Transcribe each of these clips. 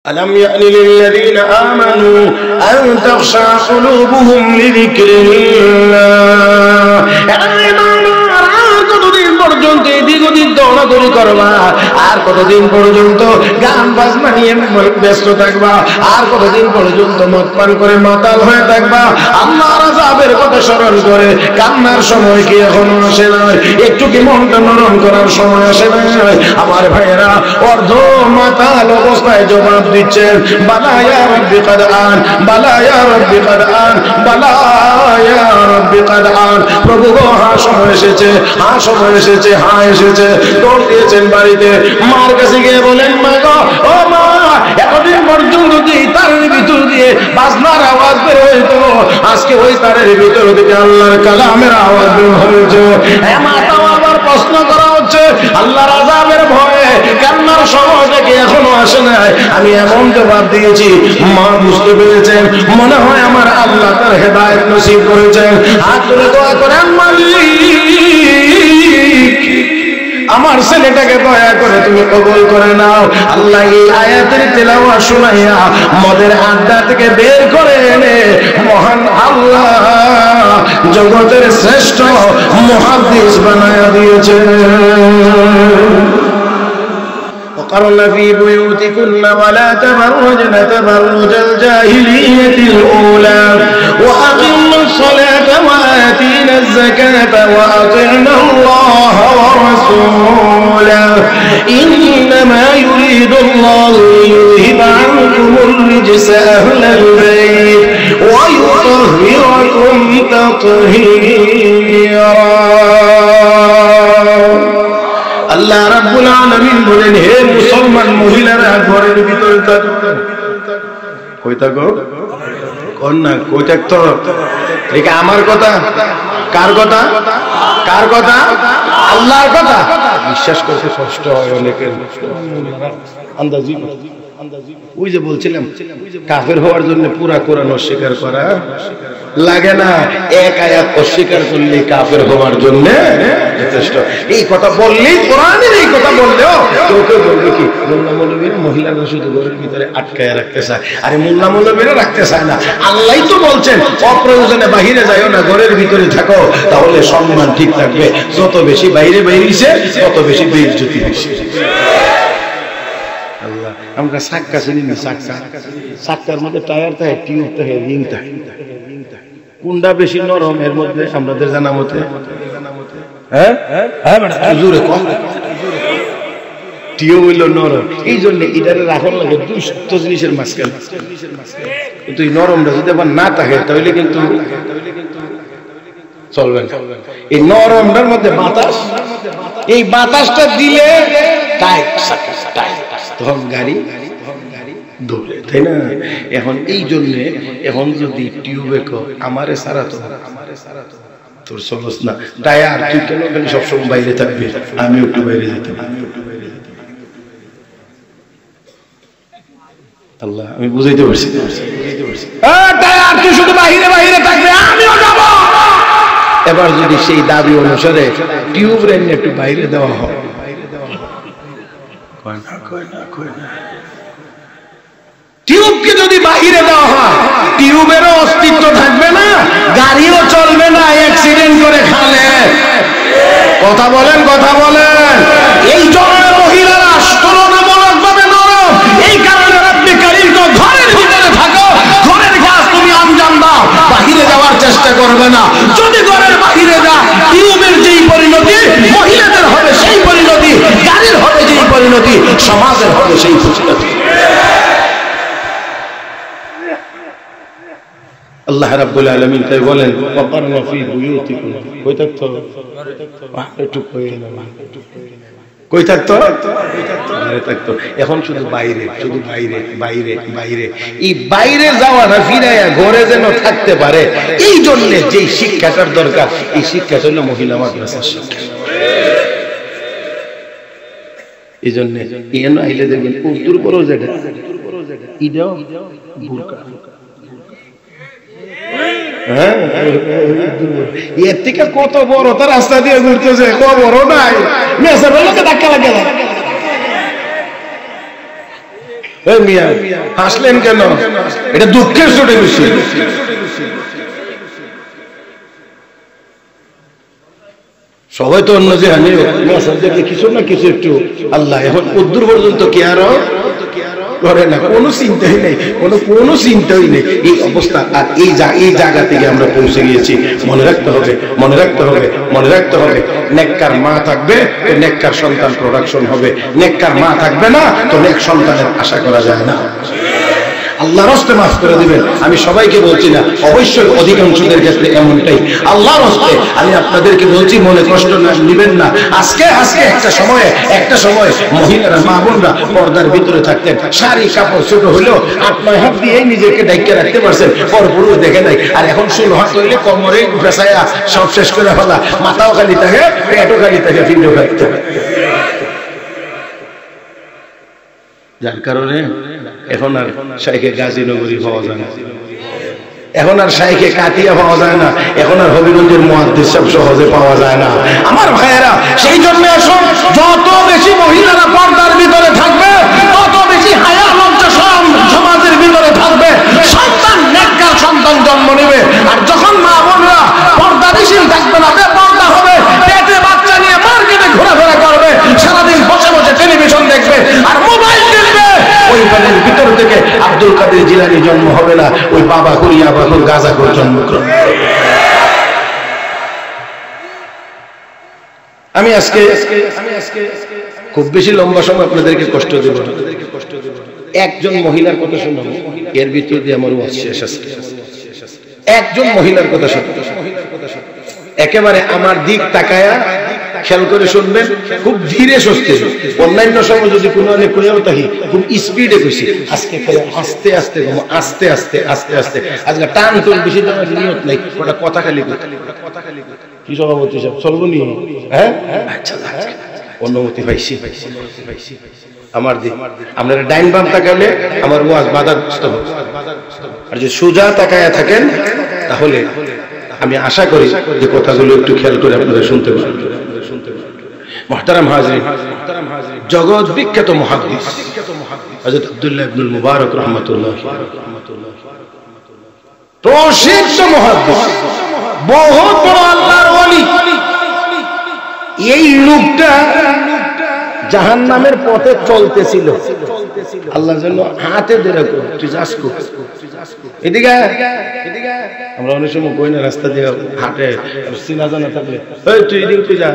ألم يأن للذين آمنوا أن تخشع قلوبهم لذكر الله কতদিন পর্যন্ত এদিক দৌড়াদৌড়ি করবা আর কতদিন পর্যন্ত গান বাজনা নিয়ে ব্যস্ত থাকবা আর কতদিন পর্যন্ত মদ পান করে মাতাল হয়ে থাকবা আল্লাহর আযাবের কথা স্মরণ করে কান্নার সময় কি এখনো আসে নাই একটু কি মনটা নরম করার সময় আসে নাই আমার ভাইয়েরা অর্ধ মাতাল অবস্থায় জবাব দিচ্ছেন বালা ইয়া রাব্বি কাদ আন বালা ইয়া রাব্বি কাদ আন বালা ইয়া রাব্বি কাদ আন প্রভু গো হ্যাঁ সময় এসেছে হ্যাঁ সময় এসেছে হ্যাঁ এসেছে দৌড় দিয়েছেন বাড়িতে মার কাছে গিয়ে বলেন মা গো ও মা এতদিন পর্যন্ত যে তারের ভিতর দিয়ে বাজনার আওয়াজ বের হইতো আজকে ওই তারের ভিতর থেকে আল্লাহর কালামের আওয়াজ বের হয়েছে মা তাও আবার প্রশ্ন করা হচ্ছে আল্লাহর আযাবের ভয়ে কান্নার সময় থেকে এখনো আসে নাই আমি এমন জবাব দিয়েছি মা বুঝতে পেরেছেন মনে হয় আমার আল্লাহ তার হেদায়েত নসিব করেছেন হাত তুলে দোয়া করেন মালিক আমার ছেলেটাকে দয়া করে তুমি কবুল করে নাও আল্লাহ এই আয়াতের তেলাওয়াত শুনাইয়া মদের আড্ডা থেকে বের করে এনে মহান আল্লাহ জগতের শ্রেষ্ঠ মুহাদ্দিস বানায়া দিয়েছেন وقرن في بيوتكن ولا تبرجن تبرج الجاهلية الأولى وأقمنا الصلاة وآتينا الزكاة وأطعنا الله ورسوله إنما يريد الله ليذهب عنكم الرجس أهل البيت ويطهركم تطهيرا আল্লাহ রাব্বুল আলামিন বলেন হে মুসলমান মহিলারা ঘরের ভিতরে থাকো কই থাকো কোন না কই থাকতো এটা আমার কথা কার কথা কার কথা আল্লাহর কথা বিশ্বাস করতে কষ্ট হয় অনেকের আন্দাজি ওই যে বলছিলাম কাফের হওয়ার জন্য পুরা কোরআন অস্বীকার করা লাগে না এক আয়াত অস্বীকার করলে কাফের হওয়ার জন্য যথেষ্ট এই কথা বললেই কোরআনের এই কথা বললেও কেউ কেউ বলবে কি মোল্লা মৌলবীরা মহিলারা শুধু ঘরের ভিতরে আটকায় রাখতে চায় আরে মোল্লা মৌলবীরা রাখতে চায় না আল্লাহই তো বলছেন অপ্রয়োজনে বাহিরে যাইও না ঘরের ভিতরে থাকো তাহলে সম্মান ঠিক থাকবে যত বেশি বাইরে বেরিয়েছে তত বেশি বেইজ্জতি হয়েছে আল্লাহ আমরা সাক্কা চিনি না সাক্কার মধ্যে টায়ার থাকে টিউব থাকে রিং থাকে কোনটা বেশি নরম এর মধ্যে আমাদের জানা মতে হ্যাঁ হ্যাঁ জোরে কম টিউব হইল নরম এই জন্য এটারে রাখার লাগে দুষ্ট জিনিসের মাঝখানে কিন্তু এই নরমটা যদি আবার না থাকে তাহলে কিন্তু চলবে না এই নরমটার মধ্যে বাতাস এই বাতাসটা দিলে টাইট তখন গাড়ি দৌড়ে তাই না এখন এই জন্য এখন যদি টিউবে আমারে সারা তো তোর চলস না টায়ার তুই কেন সবসময় বাইরে থাকবি আমি একটু বাইরে যেতে আল্লাহ আমি বুঝাইতে পারছি টায়ার তুই শুধু বাইরে বাইরে থাকবে আমিও যাব এবার যদি সেই দাবি অনুসারে টিউব রেন একটু বাইরে দেওয়া হয় টিউবকে যদি বাহিরে দেওয়া হয় টিউবেরও অস্তিত্ব থাকবে না গাড়িও চলবে না অ্যাক্সিডেন্ট করে খালে কথা বলেন এই জন্য মহিলারা তুলনামূলকভাবে নরম এই কারণে রব্বে কারীম তো ঘরের ভিতরে থাকো ঘরের কাজ তুমি আঞ্জাম দাও বাহিরে যাওয়ার চেষ্টা করবে না যদি ঘরের বাহিরে যা টিউবের যেই পরিণতি মহিলাদের হবে সেই পরিণতি গাড়ির হবে যেই পরিণতি সমাজের হবে সেই পরিণতি আল্লাহ রাব্বুল আলামিন তাই বলেন ওয়াকারনা ফি বুয়ুতিকুম কই থাকতো একটু কই থাকতো ঘরে থাকতো এখন শুধু বাইরে এই বাইরে যাওয়াটা ফিরাইয়া ঘরে যেন থাকতে পারে এই জন্য যে শিক্ষাটার দরকার এই শিক্ষাটা হলো মহিলা মাদ্রাসার শিক্ষা এই জন্য এন আইলে দেখবেন উর্দুর পরও যেটা ইদাও বুরকা এর থেকে কত বড় তো রাস্তা দিয়ে ঘুরতেছে কত বড় নাই মেসের লোকে ধাক্কা লাগে এই মিয়া হাসলেন কেন? এটা দুঃখের ছোট বিষয়। সবাই তো অন্য যে হানি কিছু না কিছু একটু আল্লাহ এখন উদ্দূর পর্যন্ত কি আরো করে না, কোনো চিন্তাই নেই, কোনো চিন্তাই নেই। এই অবস্থা আর এই জায়গা থেকে আমরা পৌঁছে গিয়েছি। মনে রাখতে হবে, মনে রাখতে হবে, মনে রাখতে হবে। নেককার মা থাকবে তো নেককার সন্তান প্রোডাকশন হবে, নেককার মা থাকবে না তো নেক সন্তানের আশা করা যায় না। আল্লাহর হস্তে মাফ করে দিবেন। আমি সবাইকে বলছি না, অবশ্যই অধিকাংশদের ক্ষেত্রে এমনটাই। আল্লাহর হস্তে আমি আপনাদেরকে বলছি, মনে কষ্ট নেবেন না। আজকে একটা সময় মহিলারা, মা বোনরা পর্দার ভিতরে থাকতেন, শাড়ি কাপড় ছোট হলেও 8-9 হাত দিয়ে নিজেকে ঢেকে রাখতে পারছেন, পরপুরুষ দেখে নাই। আর এখন 16 হাত হইলে কোমরে পেঁচায়া সব শেষ করে ফেলা, মাথাও খালি থাকে, পেটও খালি থাকে, ফিরেও খালি থাকে। যার কারণে এখন আর শাইখে গাজীনগরী পাওয়া যায় না, এখন আর শাইখে কাটিয়া পাওয়া যায় না, এখন আর হবিগঞ্জের মুহাদ্দিস সব সহজে পাওয়া যায় না। আমার ভাইয়েরা, সেই জন্য আসুন, যত বেশি মহিলারা পর্দার ভিতরে থাকবে, তত বেশি হায়া লজ্জা সমাজের ভিতরে থাকবে, সন্তান নেককার সন্তান জন্ম নেবে। আর যখন মা বোনরা পর্দাশীল থাকবে না, বেপর্দা হবে, পেটে বাচ্চা নিয়ে মার্কেটে ঘোরাফেরা করবে, সারাদিন বসে বসে টেলিভিশন দেখবে আর মোবাইল দেখবে, ওই ঘরের ভিতর থেকে আব্দুল কাদের জিলানী জন্ম হবে না, ওই বাবা কুরিয়া বাকুর গাজা করে জন্মগ্রহণ। আমি আজকে খুব বেশি লম্বা সময় আপনাদেরকে কষ্ট দেব না। একজন মহিলার কথা শুনবো, এর ভিতর দিয়ে আমার ওয়াজ শেষ আছে। একজন মহিলার কথা শুনবো, একেবারে আমার দিক তাকায়া খেয়াল করে শুনবেন, খুব ধীরে সুস্থে। অন্যান্য সময় যদি কোনো কোনেও থাকি খুব স্পিডে কইছি, আজকে আস্তে আস্তে আস্তে আস্তে আস্তে আস্তে। আজকে টান তোল বেশি দেওয়ার নিয়ত নাই, ওটা কথা খালি কি সভাপতি সাহেব চলবো নি? হ্যাঁ, আচ্ছা অনুমতি পাইছি। আমার দিক আপনারা ডাইন বাম তাকালে আমার ওয়াজ বাধাগ্রস্ত হবে, আর যদি সোজা তাকায়া থাকেন তাহলে আমি আশা করি যে কথাগুলো একটু খেয়াল করে আপনারা শুনতে পারেন। মুহতারাম হাজিরিন, জগৎ বিখ্যাত মুহাদ্দিস হযরত আব্দুল্লাহ ইবনুল মুবারক রাহমাতুল্লাহ, প্রসিদ্ধ মুহাদ্দিস, বহুত বড় আল্লাহর ওলি। এই লোকটা জাহান্নামের পথে চলতেছিল, আল্লাহর জন্য হাতে ধরে তুই যাস কো এদিকে। আমরা অনেক সময় কই না, রাস্তা দিয়ে হাঁটে, চিনা জানা থাকলে এই তুই এদিকে তুই যা,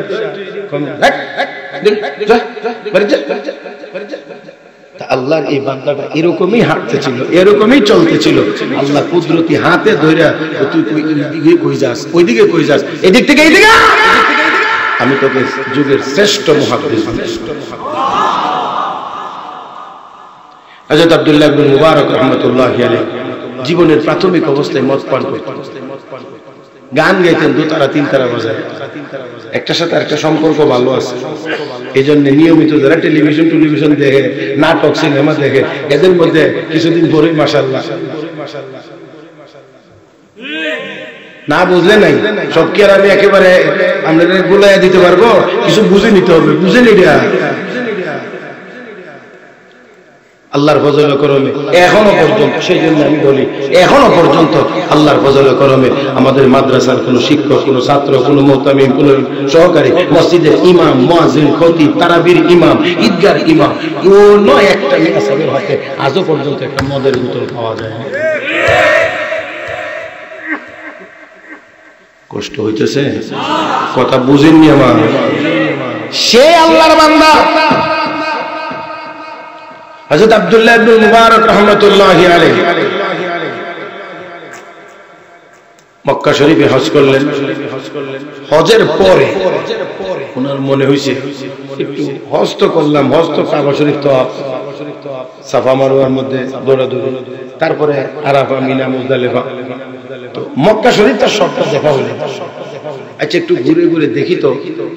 আল্লাহর এই বান্দাটা এরকমই হাঁটতেছিল, এরকমই চলতেছিল। আল্লাহ কুদরতি হাতে ধইরা তুই এদিকে কই যাস, ওইদিকে কই যাস, এদিক থেকে এইদিকে, আমি তোকে যুগের শ্রেষ্ঠ মুহাদ্দিস। হযরত আব্দুল্লাহ ইবনে মুবারক রাহমাতুল্লাহি আলাইহি জীবনের প্রাথমিক অবস্থায় মদ পান করতেন, গান গাইতেন, দোতারা তিনতারা বাজায়। একটার সাথে একটা সম্পর্ক ভালো আছে, এই জন্য নিয়মিত যারা টেলিভিশন দেখে, নাটক সিনেমা দেখে, এদের মধ্যে কিছুদিন পরেই মাশাআল্লাহ না বুঝলে নাই সব কি আর আমি একেবারে আপনাদের গোলায় দিতে পারবো? কিছু বুঝে নিতে হবে, বুঝে নিটা আল্লাহর ফজল করমে এখনো পর্যন্ত, সেই জন্য আমি বলি এখনো পর্যন্ত আল্লাহর ফজল করমে আমাদের মাদ্রাসার কোনো শিক্ষক, কোনো ছাত্র, কোনো মুহতামিম, কোনো সহকারী, মসজিদের ইমাম, মুয়াজ্জিন, খতিব, তারাবির ইমাম, ঈদগার ইমাম, কোনো একটা মেয়ের হাতে আজও পর্যন্ত একটা মদের বোতল পাওয়া যায় না। কষ্ট হইতেছে, কথা বুঝেননি আমার? সে আল্লাহর বান্দা হযরত আব্দুল্লাহ ইবনে মুবারক রাহমাতুল্লাহি আলাইহি মক্কা শরীফে হজ করলেন। হজের পরে ওনার মনে হইছে একটু হজ তো করলাম, হজ তো কাবা শরীফ তো সাফা মারওয়ার মধ্যে দৌড়াদৌড়ি, তারপরে আরাফা, মিনা, মুজদালিফা, তো মক্কা শরীফটা সবটা দেখা হলো। আচ্ছা একটু ঘুরে ঘুরে দেখি তো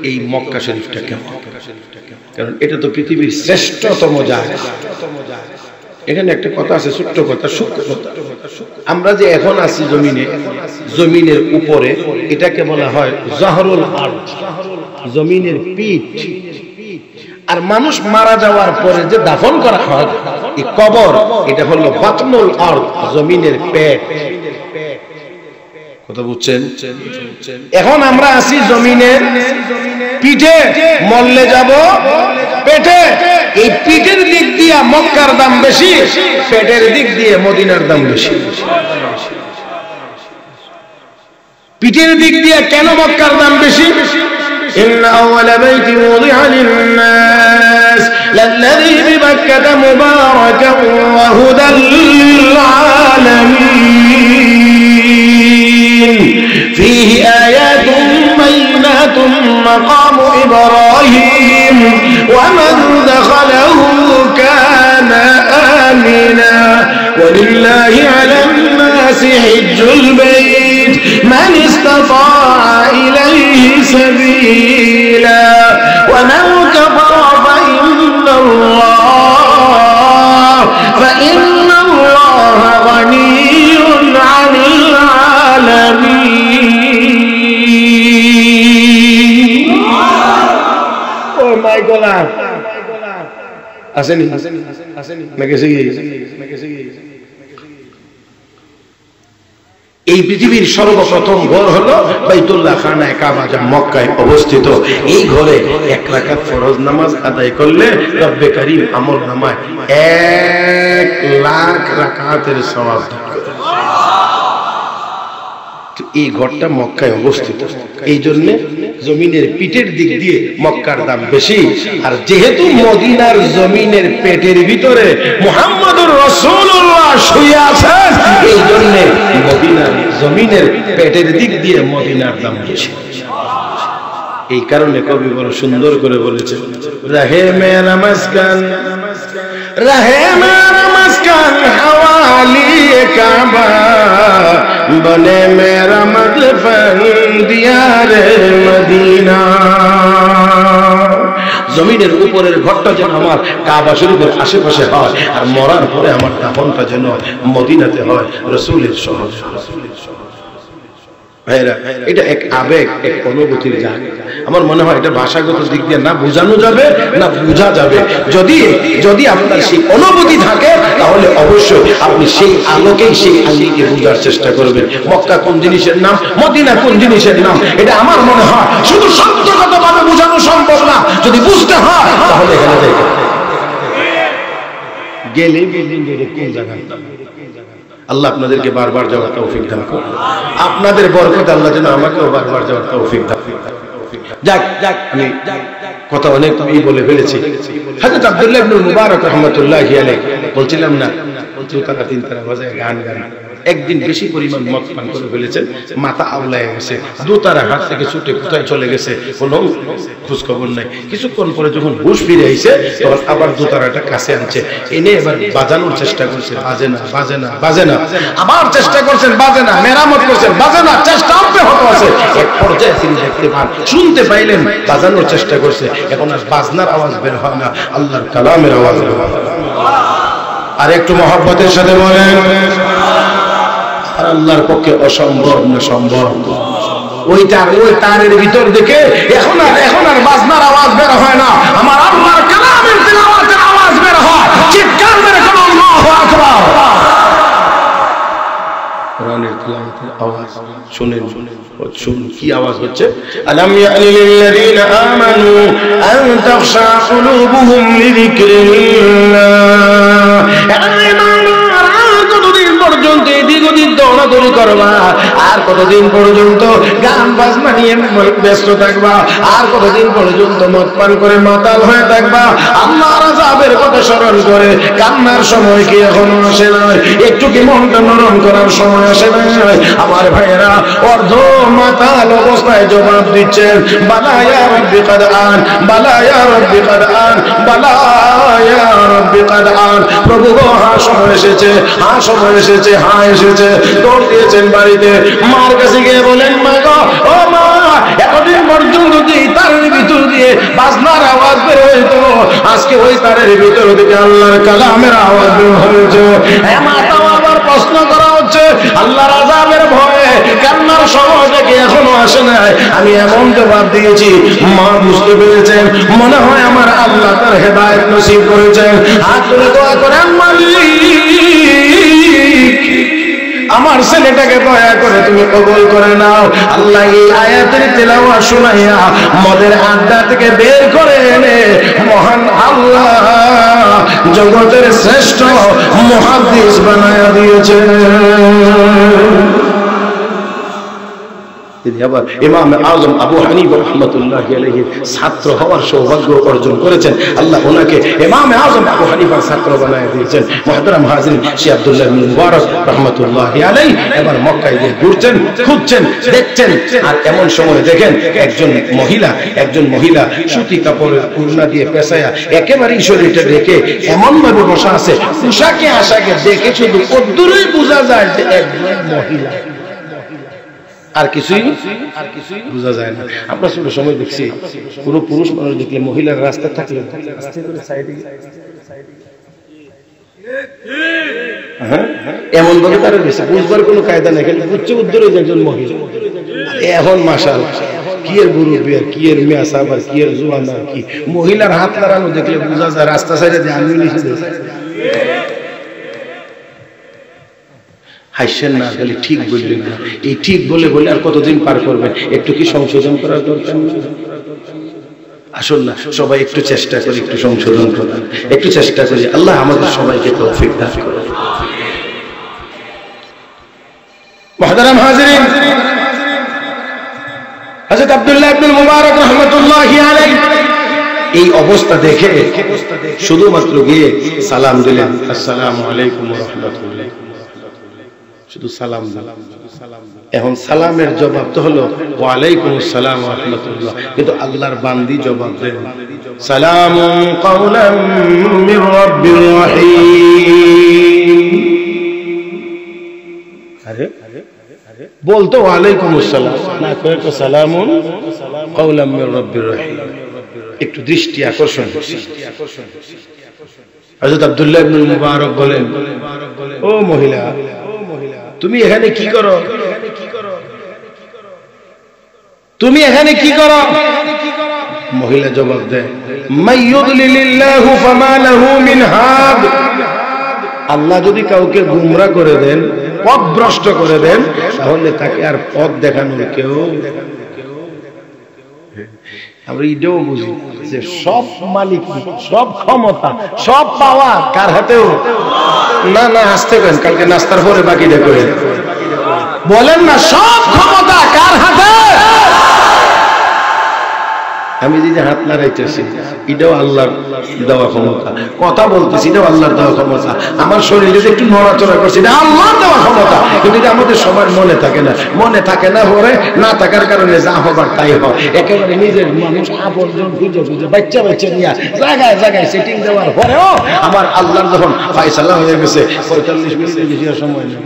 এই মক্কা শরীফটা কেমন, কারণ এটা তো পৃথিবীর শ্রেষ্ঠতম জায়গা। এখানে একটা কথা আছে, ছোট্ট কথা, সূক্ষ্ম কথা। আমরা যে এখন আছি জমিনের উপরে, এটাকে বলা হয় জহরুল আরদ, জমিনের পিঠ। আর মানুষ মারা যাওয়ার পরে যে দাফন করা হয় এই কবর, এটা হলো বাতনুল আরদ, জমিনের পেট। কথা বুঝছেন? এখন আমরা আছি জমিনের পিঠে, মরলে যাব পেটে। এই পিঠের দিক দিয়ে মক্কার দাম বেশি, পেটের দিক দিয়ে মদিনার দাম বেশি। পিঠের দিক দিয়ে কেন মক্কার দাম বেশি? إن أول بيت وضع للناس للذي ببكة مباركا وهدى للعالمين فيه آيات بينات مقام إبراهيم ومن دخله كان آمنا ولله على الناس حج البيت من استطاع إليه سبيلا ومن كفر فإن الله غني عن العالمين. Oh my God! আসেনি না গেছে গিয়ে এই পৃথিবীর সর্বপ্রথম ঘর হলো বাইতুল্লাহ খানায় কাবা, যা মক্কায় অবস্থিত। এই ঘরে 1 রাকাত ফরজ নামাজ আদায় করলে রব্বে কারীম আমল নামায় 1 লাখ রাকাতের সওয়াব দান করে। এই ঘরটা মক্কায় অবস্থিত, এই জন্য জমিনের পিঠের দিক দিয়ে মক্কার দাম বেশি। আর যেহেতু মদিনার জমিনের পেটের ভিতরে মুহাম্মদুর রাসূলুল্লাহ শুয়ে আছেন, এই জন্য মদিনার জমিনের পেটের দিক দিয়ে মদিনার দাম বেশি। এই কারণে কবি বড় সুন্দর করে বলেছেন, রহে মেরা মাসকান রহে মেরা মাসকান হাওয়ালি কাবা বনে মেরা মদফন দিয়ারে মদিনা। জমিনের উপরের ঘরটা যেন আমার কাবা শরীফের আশেপাশে হয়, আর মরার পরে আমার দাফনটা যেন মদিনাতে হয়, রাসূলের শহর। ভাইরা, এটা এক আবেগ, এক অনুভূতির জায়গা। আমার মনে হয় এটা ভাষাগত দিক দিয়ে না বোঝানো যাবে না বোঝা যাবে। যদি আপনার সেই অনুভূতি থাকে, তাহলে অবশ্যই আপনি সেই আলোকেই সেই আঙ্গিকে বোঝার চেষ্টা করবেন। মক্কা কোন জিনিসের নাম, মদিনা কোন জিনিসের নাম, এটা আমার মনে হয় শুধু সত্যগতভাবে বোঝানো সম্ভব না। যদি বুঝতে হয় তাহলে এখানে দেখেন গেলে কোন জায়গায়। আল্লাহ আপনাদেরকে বারবার যাওয়ার তৌফিক দান করুন। আপনাদের বরকত আল্লাহ যেন আমাকেও বারবার যাওয়ার তৌফিক দান করুন। যাক আমি কথা অনেক বলে ফেলেছি। হযরত আব্দুল্লাহ ইবনে মুবারক রাহমাতুল্লাহি আলাইহি বলছিলাম না, তারা 3 তারা বাজায় গান গান, একদিন বেশি পরিমাণ মদ পান করে ফেলেছেন, মাথা আওলায় গেছে, দোতারা হাত থেকে ছুটে কোথায় চলে গেছে কোনো খোঁজ খবর নাই। কিছুক্ষণ পরে যখন হুঁশ ফিরে আইছে, তখন আবার দোতারাটা কাছে আনছে, এনে এবার বাজানোর চেষ্টা করছে, বাজে না বাজে না বাজে না, আবার চেষ্টা করছেন, বাজে না, মেরামত করছেন, বাজে না, চেষ্টা অব্যাহত আছে। এক পর্যায়ে তিনি দেখতে পান, শুনতে পাইলেন, বাজানোর চেষ্টা করছে, এখন আর বাজনার আওয়াজ বের হয় না, আল্লাহর কালামের আওয়াজ বের হয়। আর একটু মহব্বতের সাথে বলেন, আর আল্লাহর পক্ষে অসম্ভব না সম্ভব। ওই তারের ভিতর দেখে এখন আর বাজনার আওয়াজ বের হয় না, আমার আল্লাহর কালামের তিলাওয়াতের আওয়াজ বের হয়। চিৎকার মেরে কোন আল্লাহু আকবার। কোরআনের তিলাওয়াতের আওয়াজ শুনেন, শুনুন কি আওয়াজ হচ্ছে। আলাম ইয়ানি লিল্লাযিনা আমানু আন তাখশা কুলুবুহুম লিযিকরিল্লাহ। দীর্ঘদিন দৌড়াদৌড়ি করবা, আর কতদিন পর্যন্ত গান বাজনা নিয়ে ব্যস্ত থাকবা, আর কতদিন পর্যন্ত মদ পান করে মাতাল হয়ে থাকবা। আল্লাহর আযাবের কথা স্মরণ করে কান্নার সময় কি এখনো আসে নাই? একটু কি মনটা নরম করার সময় আসে নাই? আমার ভাইয়েরা অর্ধ মাতাল অবস্থায় জবাব দিচ্ছেন, বালা ইয়া রাব্বি কাদ আন, বালা ইয়া রাব্বি কাদ আন, বালা ইয়া রাব্বি কাদ আন। প্রভু গো, হ্যাঁ সময় এসেছে, হ্যাঁ সময় এসেছে, হ্যাঁ এসেছে। দৌড় দিয়েছেন বাড়িতে, মার কাছে গিয়ে বলেন, মা গো, ও মা, এতদিন পর্যন্ত যে তারের ভিতর দিয়ে বাজনার আওয়াজ বের হইতো, আজকে ওই তারের ভিতর থেকে আল্লাহর কালামের আওয়াজ বের হয়েছে। মাতাও আবার প্রশ্ন করা হচ্ছে, আল্লাহর আযাবের ভয়ে কান্নার সময় থেকে এখনো আসে নাই। আমি এমন জবাব দিয়েছি, মা বুঝতে পেরেছেন, মনে হয় আমার আল্লাহ তার হেদায়েত নসিব করেছেন। হাত তুলে দোয়া করেন, মালিক আমার ছেলেটাকে দয়া করে তুমি কবুল করে নাও। আল্লাহ এই আয়াতের তেলাওয়াত শুনাইয়া মদের আড্ডা থেকে বের করে এনে মহান আল্লাহ জগতের শ্রেষ্ঠ মুহাদ্দিস বানায়া দিয়েছেন। তিনি আবার ইমাম আযম আবু হানিফা রাহমাতুল্লাহি আলাইহি ছাত্র হওয়ার সৌভাগ্য অর্জন করেছেন। আল্লাহ ওনাকে ইমাম আযম আবু হানিফার ছাত্র বানায় দিয়েছেন। মুহতারাম হাজিরিন, শেখ আব্দুল্লাহ ইবনে মুবারক রাহমাতুল্লাহি আলাইহি এবার মক্কায় গিয়ে ঘুরছেন, খুঁজছেন, দেখছেন। আর এমন সময় দেখেন একজন মহিলা সুতি কাপড়ের ওড়না দিয়ে পেঁচায়া একেবারেই শরীরটা রেখে এমন ভাবে বসা আছে, পোশাকে আশাকে দেখে শুধু অদ্দূরই বোঝা যায় যে একজন মহিলা, আর কিছুই বোঝা যায় না। আমরা ছোট সময় দেখছি কোন পুরুষ মানুষ দেখলে মহিলার রাস্তা থাকলে এমন ভাবে তারা বেশি বুঝবার কোনো কায়দা নেই, কিন্তু উচ্চ উদ্দরে একজন মহিলা। এখন মাশাআল্লাহ কি এর মুরব্বি আর কি এর মেয়া সাহেব আর কি এর জওয়ান আর কি, মহিলার হাত লাগানো দেখলে বোঝা যায় রাস্তা সাইডে দিয়ে আমি লিখে হাসছেন না, খালি ঠিক বললেন না। এই ঠিক বলে বলে আর কতদিন পার করবেন? একটু কি সংশোধন করার দরকার না? আসল না, সবাই একটু চেষ্টা করি, একটু সংশোধন করার, একটু চেষ্টা করি। আল্লাহ আমাদের সবাইকে তৌফিক দান করুন। মুহতারাম হাজিরিন, হযরত আব্দুল্লাহ ইবনে মুবারক রাহমাতুল্লাহি আলাইহি এই অবস্থা দেখে শুধুমাত্র গিয়ে সালাম দিলেন, আসসালামু আলাইকুম ওয়া রাহমাতুল্লাহ, শুধু সালাম দিলেন। এখন সালামের জবাব তো হলো ওয়া আলাইকুম আসসালাম ওয়া রাহমাতুল্লাহ, কিন্তু আল্লাহর বান্দি জবাব দেন সালামুন কাওলাম মির রাব্বির রহিম। আরে বলতো ওয়া আলাইকুম আসসালাম, না কয় তো সালামুন কাওলাম মির রাব্বির রহিম। একটু দৃষ্টি আকর্ষণ। হযরত আব্দুল্লাহ ইবনে মুবারক বলেন, ও মহিলা, তুমি এখানে কি করো? তুমি এখানে কি করো? মহিলা জবাব দেয়, মাইয়ুদলিলিল্লাহু ফামা লাহু মিন হাদ। আল্লাহ যদি কাউকে গুমরা করে দেন, পথভ্রষ্ট করে দেন, তাহলে তাকে আর পথ দেখানোর কেউ। আমরা এটাও বুঝি যে সব মালিক, সব ক্ষমতা, সব পাওয়া কার হাতেও? না না, আসতে পারেন, কালকে নাস্তার পরে বাকিটা করে বলেন না, সব ক্ষমতা কার হাতে? আমি যে হাত নাড়াইতেছি এটাও আল্লাহর দেওয়া ক্ষমতা, কথা বলতেছি এটাও আল্লাহর দেওয়া ক্ষমতা, আমার শরীরে যে একটু নড়াচড়া করছি এটা আল্লাহর দেওয়া ক্ষমতা। কিন্তু এটা আমাদের সবার মনে থাকে না, মনে থাকে না পরে না থাকার কারণে যা হবার তাই হয়। একেবারে নিজের মানুষ আপনজন খুঁজে খুঁজে বাচ্চা বাচ্চা নিয়ে জায়গায় জায়গায় সেটিং দেওয়ার পরেও আমার আল্লাহর যখন ফয়সালা হয়ে গেছে 45 মিনিটের বেশি সময় নেই।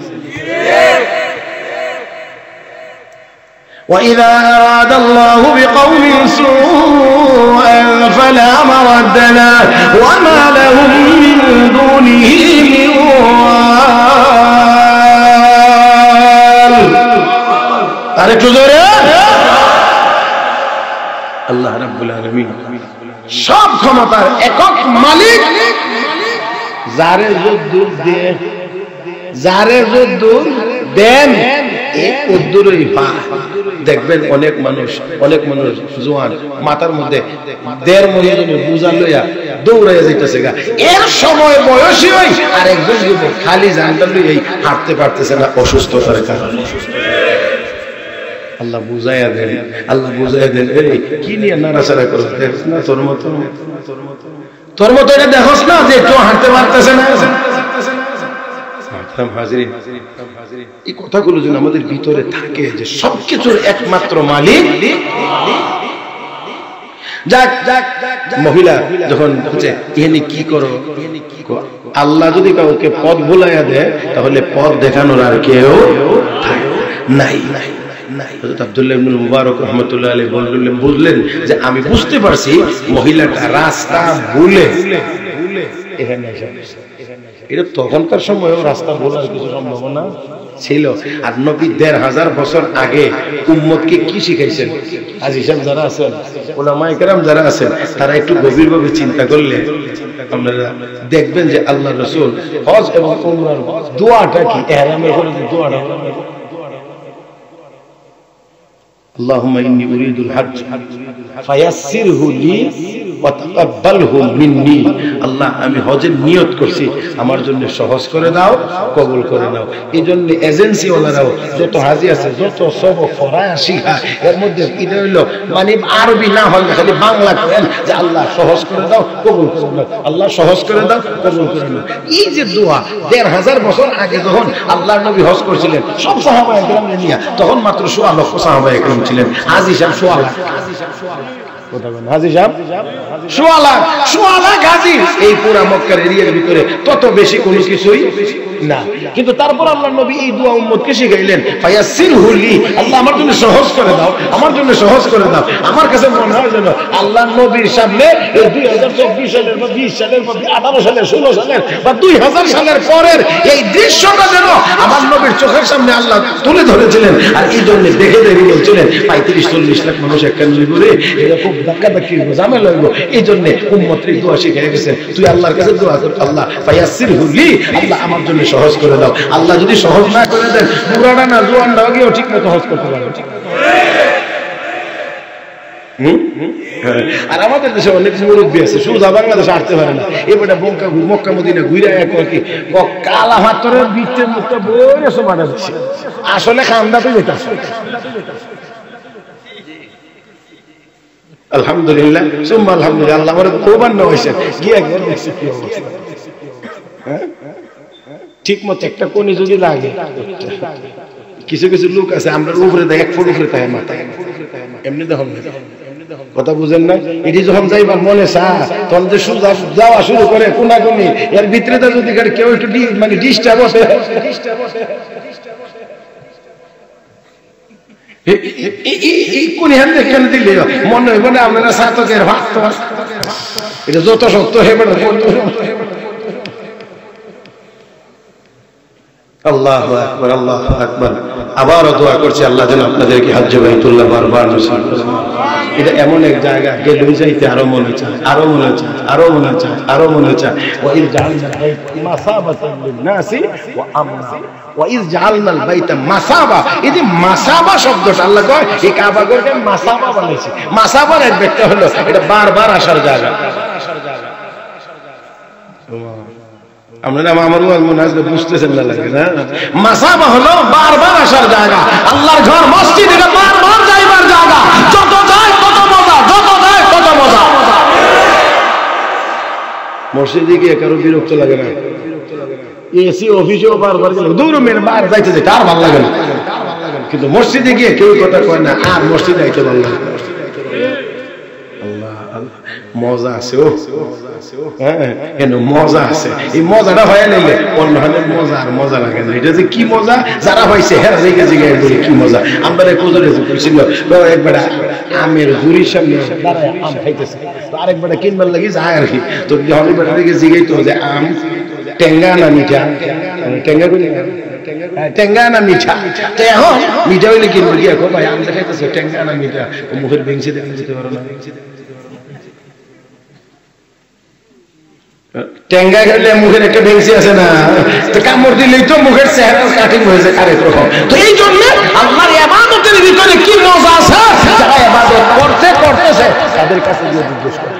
وَإِذَا أَرَادَ اللَّهُ بِقَوْمٍ سُوءًا فَلَا مَرَدَّ لَهُ وَمَا لَهُم مِّن دُونِهِ مِن وَالٍ। আরেকটু জোরে। আল্লাহ রাব্বুল আলামিন সব ক্ষমতার একক মালিক, যারে যদ্দুর দেন, যারে যদ্দুর দেন উদ্দুরই পায়। দেখবেন অনেক মানুষ জোয়ান মাথার মধ্যে 1.5 মণ বোঝা লইয়া দৌড়াইয়া যাইতেছে গা, এর সময় বয়সী হই আর একজন যুবক খালি জানটা লইয়াই হাঁটতে পারতেছে না অসুস্থতার কারণে। আল্লাহ বুঝাইয়া দেন, আল্লাহ বুঝাইয়া দেন, কি নিয়ে নাড়াচাড়া করছ না, তোর মতো এটা দেখোস না যে কেউ হাঁটতে পারতেছে না। এই কথাগুলো যেন আমাদের ভিতরে থাকে যে সবকিছুর একমাত্র মালিক। মহিলা যখন এখানে কি করো, আল্লাহ যদি কাউকে পথ ভুলাইয়া দেয় তাহলে পথ দেখানোর আর কেউ নাই। হযরত আব্দুল্লাহ ইবনে মুবারক রাহমাতুল্লাহ আলাইহি বুঝলেন যে আমি বুঝতে পারছি মহিলাটা রাস্তা ভুলে এখানে এসে। এটা তখনকার সময়ও রাস্তা ভোলার কিছু সম্ভাবনা ছিল। আর নবী ১৫০০ বছর আগে উম্মতকে কি শিখাইছেন? আজ হিসাব যারা আছেন, ওলামায়ে কেরাম যারা আছেন, তারা একটু গভীরভাবে চিন্তা করলে আপনারা দেখবেন যে আল্লাহ রাসূল হজ এবং উমরার দোয়াটা কি, ইহরামের পরে যে দোয়াটা, আল্লাহুম্মা ইন্নী উরিদুল হজ্জ ফায়াসসিরহু লি ওয়া তাকাব্বালহু মিন্নি। আল্লাহ, আমি হজের নিয়ত করছি, আমার জন্য সহজ করে দাও, কবুল করে নাও। এই জন্য এজেন্সি ওয়ালারাও যত হাজি আছে, যত সবক পড়ায় শিখায়, এর মধ্যে এটা হইলো মানে আরবি না হয়, খালি বাংলা করেন যে আল্লাহ সহজ করে দাও, কবুল করে নাও, আল্লাহ সহজ করে দাও, কবুল করে নাও। এই যে দোয়া ১৫০০ বছর আগে যখন আল্লাহর নবী হজ করছিলেন সব সাহাবায়ে কেরাম নিয়ে, তখন মাত্র ১৬ লক্ষ সাহাবায়ে কেরাম ছিলেন। আজ হিসাব ১৬ লাখ। হাজি সাহেব ১৬ লাখ, ১৬ লাখ হাজি এই পুরা মক্কার এরিয়ার ভিতরে, তত বেশি কোনো কিছুই না। কিন্তু তারপর আল্লাহর নবী এই দোয়া উম্মতকে শিখাইলেন, ফায়াসসিরহু লি, আল্লাহ আমার জন্য সহজ করে দাও, আমার জন্য সহজ করে দাও। আমার কাছে মনে হয় যেন আল্লাহর নবীর সামনে এই ২০২৪ সালের বা ২০ সালের বা ১৮ সালের ১৬ সালের বা ২০০০ সালের পরের এই দৃশ্যটা যেন আমার নবীর চোখের সামনে আল্লাহ তুলে ধরেছিলেন। আর এই জন্য দেখে দেখে বলছিলেন ৩৫-৪০ লাখ মানুষ একটা করে এরকম ধাক্কাধাক্কি ঝামেলা হইব। এই জন্য উম্মতের দোয়া শিখিয়ে গেছেন, তুই আল্লাহর কাছে দোয়া কর, আল্লাহ ফায়াসসিরহু লি, আল্লাহ আমার জন্য সহজ করে দাও। আল্লাহ যদি সহজ না করে দেন, পুরাটা না জোয়ানটা গিয়েও ঠিক মতো হজ করতে পারবে। আর আমাদের দেশে অনেক মুরব্বী আছে, সুদা বাংলাদেশে আসতে পারে না, এবারে মক্কা মদিনা ঘুরে এক কালা হাতরের বৃত্তের মুখটা বইরে সমাটা দিচ্ছে, আসলে খান্দাতে যেতেছে। আলহামদুলিল্লাহ, সুম্মা আলহামদুলিল্লাহ, আল্লাহ আমার কোরবান হয়েছে গিয়ে একবার দেখছি কি অবস্থা। ঠিক মতো একটা কোণে যদি লাগে, কিছু কিছু লোক আছে আমরা উপরে দেয় ১ ফুট উপরে থাকে মাথা, এমনি দেখুন কথা বুঝেন না। এটি যখন যাইবার মনে চা, তখন যে যাওয়া শুরু করে কোনাকুনি, এর ভিতরে যদি কেউ একটু মানে ডিস্টার্ব আছে, কোন হ্যান দেখেন দিলে মনে হইব না আপনারা সাতকের ভাত, এটা যত সত্য হেবে। আল্লাহু আকবার, আল্লাহু আকবার। আবারও দোয়া করছি আল্লাহ যেন আপনাদেরকে হজ্জে বাইতুল্লাহ বারবার নসিব করেন। এটা এমন এক জায়গা গেলে যাইতে আরো মনে চায়, আরো মনে চায়, আরো মনে চায়, আরো মনে চায়। ওয়া ইয জাআলনা মাসাবাতান লিন-নাসি ওয়া আমনা, ওয়া ইয জাআলনাল বাইতা মাসাবা। এই যে মাসাবা শব্দটা আল্লাহ কয় এই কাবা ঘরকে মাসাবা বানাইছে। মাসাবার এক ব্যাখ্যা হলো এটা বারবার আসার জায়গা। আপনারা আমার মনে হয় বুঝতেছেন না, লাগে না? মাসাবা হলো বারবার আসার জায়গা। আল্লাহর ঘর মসজিদ, এটা বারবার যাইবার জায়গা। যত যায় তত মজা, যত যায় তত মজা। মসজিদে গিয়ে কারো বিরক্ত লাগে না? এসি অফিসেও বারবার গেলে দূর মেরে বার যাইতে যেতে আর ভালো লাগে না, কিন্তু মসজিদে গিয়ে কেউ কথা কয় না আর মসজিদে আইতে ভালো লাগে। মজা আছে, ও হ্যাঁ মজা আছে। এই মজাটা হয়ে নিলে অন্য হাতের মজা আর মজা লাগে না। এটা যে কি মজা, যারা হয়েছে হ্যাঁ রেখে জিগায় বলি কি মজা। আমরা কোজরে করছিল একবার আমের জুরির সামনে দাঁড়ায় আম খাইতেছে, আরেকবার কিনবার লাগি যায় আর কি। তো বেটা রেখে জিগাই তো যে আম টেঙ্গা না মিঠা, টেঙ্গা করি টেঙ্গা না মিঠা। তো এখন মিঠা হইলে কিনবো গিয়ে ভাই আম দেখাইতেছে টেঙ্গা না মিঠা, মুখের বেঞ্চি দেখে যেতে পারো না। টেঙ্গা খেলে মুখের একটা বেঞ্চি আছে না, তো কামড় দিলেই তো মুখের চেহারা কাটিং হয়ে যায় আরেক রকম। তো এই জন্য আল্লাহর ইবাদতের ভিতরে কি মজা আছে, যারা ইবাদত করতেছে তাদের কাছে গিয়ে জিজ্ঞেস করে।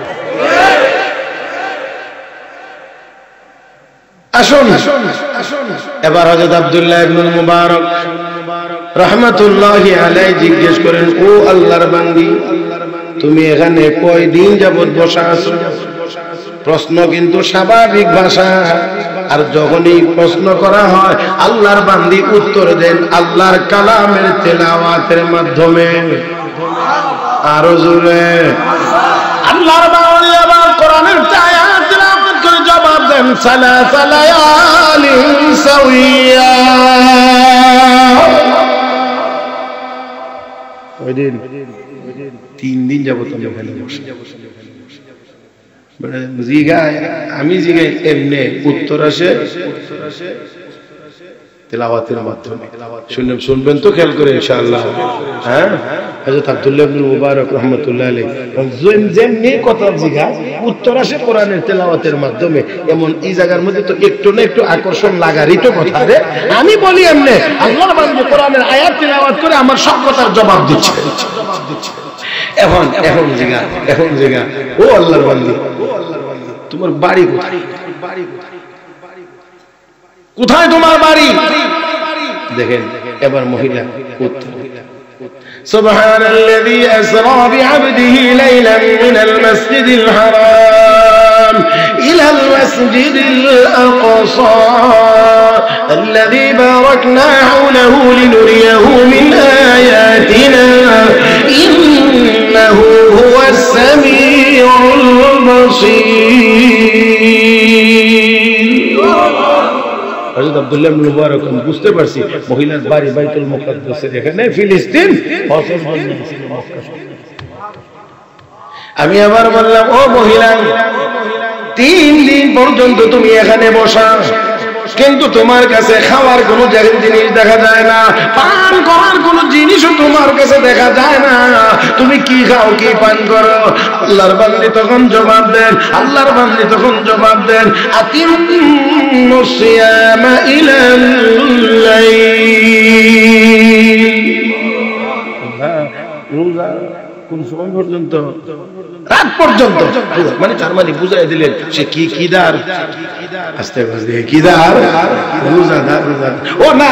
আসুন এবার হযরত আব্দুল্লাহ ইবনে মুবারক রাহমাতুল্লাহি আলাইহি জিজ্ঞেস করেন, ও আল্লাহর বান্দী, তুমি এখানে কয়দিন যাবত বসা আছো? প্রশ্ন কিন্তু স্বাভাবিক ভাষা, আর যখনই প্রশ্ন করা হয় আল্লাহর বান্দী উত্তর দেন আল্লাহর কালামের তেলাওয়াতের মাধ্যমে। আরো জোরে আল্লাহর বান্দী আবার কোরআনের আয়াত তেলাওয়াত করে জবাব দেন সালাসা লায়ালিন সাওয়িয়া। ওই দিন 3 দিন যাবত আমরা এখানে বসে, আমি জিগাই এমনি উত্তর আসে তেলাওয়াতের মাধ্যমে। শুনবেন তো খেয়াল করে ইনশাআল্লাহ। হ্যাঁ, হযরত আব্দুল্লাহ ইবনে মুবারক রাহমাতুল্লাহ আলাইহি যেমনি কথা জিজ্ঞাসা উত্তর আসে কোরআনের তেলাওয়াতের মাধ্যমে। এমন এই জায়গার মধ্যে তো একটু না একটু আকর্ষণ লাগারই তো কথা রে। আমি বলি এমনি আল্লাহর বান্দা কোরআনের আয়াত তেলাওয়াত করে আমার সব কথার জবাব দিচ্ছে। এখন জিজ্ঞাসা ও আল্লাহর বান্দা, তোমার বাড়ি কোথায়? কোথায় তোমার বাড়ি? দেখেন এবার মহিলা উত্তর, সুবহানাল্লাযী আসরা বিআবদিহি লাইলান মিনাল মাসজিদিল হারাম ইলাল মাসজিদিল আকসা الذي باركنا حوله لنريه من آياتنا إنه هو السميع البصير। হযরত আব্দুল্লাহ ইবনে মুবারক বুঝতে পারছি মহিলার বাড়ি বাইতুল মুকাদ্দাসের এখানে ফিলিস্তিন। আমি আবার বললাম ও মহিলা, 3 দিন পর্যন্ত তুমি এখানে বসা, কিন্তু তোমার কাছে খাওয়ার কোনো জিনিস দেখা যায় না, পান করার কোনো জিনিসও তোমার কাছে দেখা যায় না। তুমি কি খাও কি পান করো? আল্লাহর বান্দী তখন জবাব দেন আতিমুস সিয়ামা ইলাল লাইল। রোজা কোন সময় পর্যন্ত? রাত পর্যন্ত। মানে তার মানে বুঝাই দিলেন সে কিদার, আস্তে আস্তে কিদার, রোজাদার। ও না,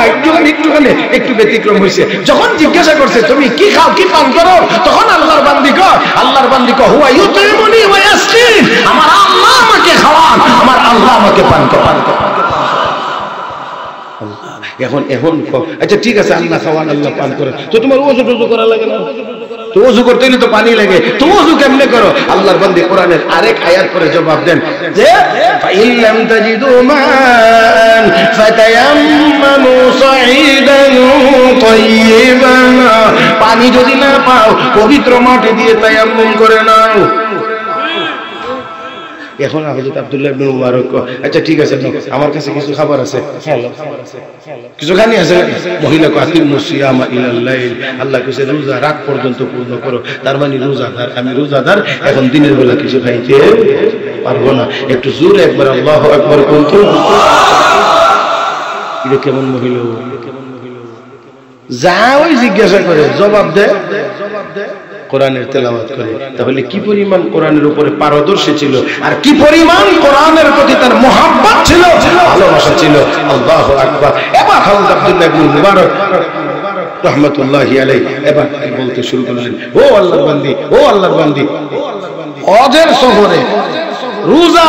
একটু ব্যতিক্রম হয়েছে। যখন জিজ্ঞাসা করছে তুমি কি খাও কি পান করো, তখন আল্লাহর বান্দি কো হুয়া ইউতিমুনি ওয়া ইয়াসকিন, আমার আল্লাহ আমাকে খাওয়ান, আমার আল্লাহ আমাকে পান করান। এখন আচ্ছা ঠিক আছে, আল্লাহ খাওয়ান আল্লাহ পান করে, তো তোমার ওযু করা লাগে না? তো ওযু করতে হলে তো পানি লাগে, তো ওযু কেমনে করো? আল্লাহর বান্দী কোরআনের আরেক আয়াত করে জবাব দেন যে ফাইল্লাম তাজিদু মান ফাতায়াম্মামু সাঈদান তাইয়িবান, পানি যদি না পাও পবিত্র মাটি দিয়ে তায়াম্মুম করে নাও। এখন হযরত আব্দুল্লাহ ইবনে মুবারক আচ্ছা ঠিক আছে, আমার কাছে কিছু খাবার আছে, কিছু খানি আছে। মহিলা কো আতিমুস সিয়ামা ইলাল লাইল, আল্লাহ কইছে রোজা রাত পর্যন্ত পূর্ণ করো। তার মানে রোজাদার, আমি রোজাদার, এখন দিনের বেলা কিছু খাইতে পারবো না। একটু জোরে একবার আল্লাহু আকবার বলতো। এটা কেমন মহিলা? যা ওই জিজ্ঞাসা করে জবাব দে, কোরআনের তেলাওয়াত করে। তাহলে কি পরিমাণ কোরআনের উপরে পারদর্শী ছিল, আর কি পরিমাণ কোরআনের প্রতি তার মুহাব্বত ছিল, ভালোবাসা ছিল। আল্লাহু আকবার। এবার হযরত আব্দুল্লাহ ইবনে মুবারক রাহমাতুল্লাহি আলাইহি এবার বলতে শুরু করলেন, ও আল্লাহর বান্দী, হজের সফরে রোজা,